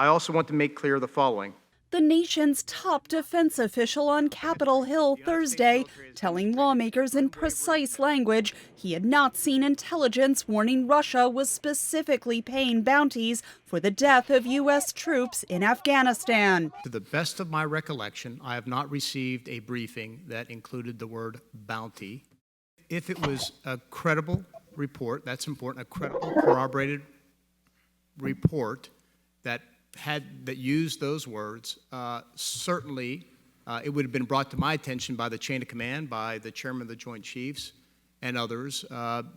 I also want to make clear the following. The nation's top defense official on Capitol Hill Thursday telling lawmakers in precise language he had not seen intelligence warning Russia was specifically paying bounties for the death of U.S. troops in Afghanistan. To the best of my recollection, I have not received a briefing that included the word bounty. If it was a credible report, that's important, a credible corroborated report that used those words, certainly it would have been brought to my attention by the chain of command, by the chairman of the Joint Chiefs and others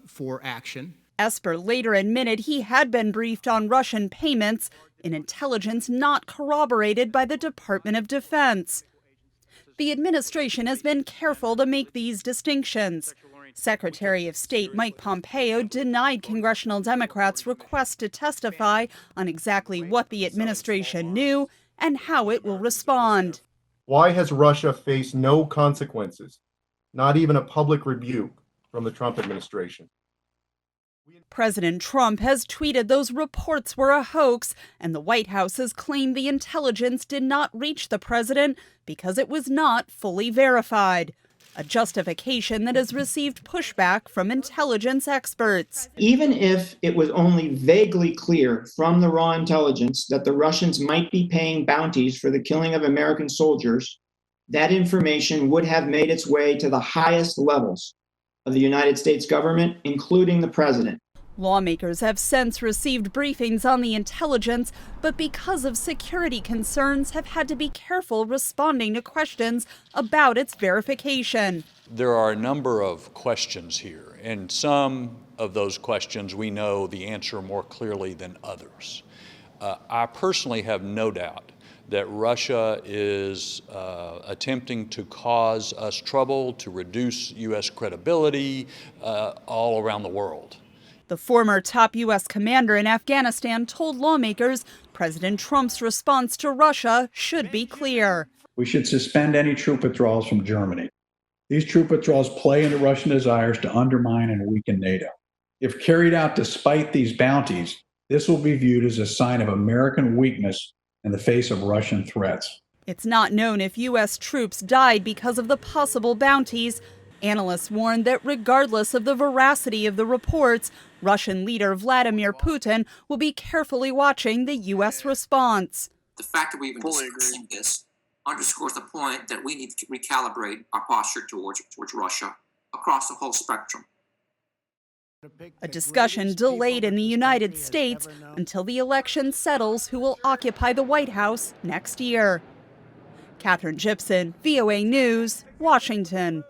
for action. Esper later admitted he had been briefed on Russian payments in intelligence not corroborated by the Department of Defense. The administration has been careful to make these distinctions. Secretary of State Mike Pompeo denied congressional Democrats' request to testify on exactly what the administration knew and how it will respond. Why has Russia faced no consequences, not even a public rebuke from the Trump administration? President Trump has tweeted those reports were a hoax, and the White House has claimed the intelligence did not reach the president because it was not fully verified. A justification that has received pushback from intelligence experts. Even if it was only vaguely clear from the raw intelligence that the Russians might be paying bounties for the killing of American soldiers, that information would have made its way to the highest levels of the United States government, including the president. Lawmakers have since received briefings on the intelligence, but because of security concerns have had to be careful responding to questions about its verification. There are a number of questions here, and some of those questions we know the answer more clearly than others. I personally have no doubt that Russia is attempting to cause us trouble, to reduce U.S. credibility all around the world. The former top U.S. commander in Afghanistan told lawmakers President Trump's response to Russia should be clear. We should suspend any troop withdrawals from Germany. These troop withdrawals play into Russian desires to undermine and weaken NATO. If carried out despite these bounties, this will be viewed as a sign of American weakness in the face of Russian threats. It's not known if U.S. troops died because of the possible bounties. Analysts warned that regardless of the veracity of the reports, Russian leader Vladimir Putin will be carefully watching the U.S. response. The fact that we've even discussing this underscores the point that we need to recalibrate our posture towards Russia across the whole spectrum. A discussion delayed in the United States until the election settles who will occupy the White House next year. Catherine Gibson, VOA News, Washington.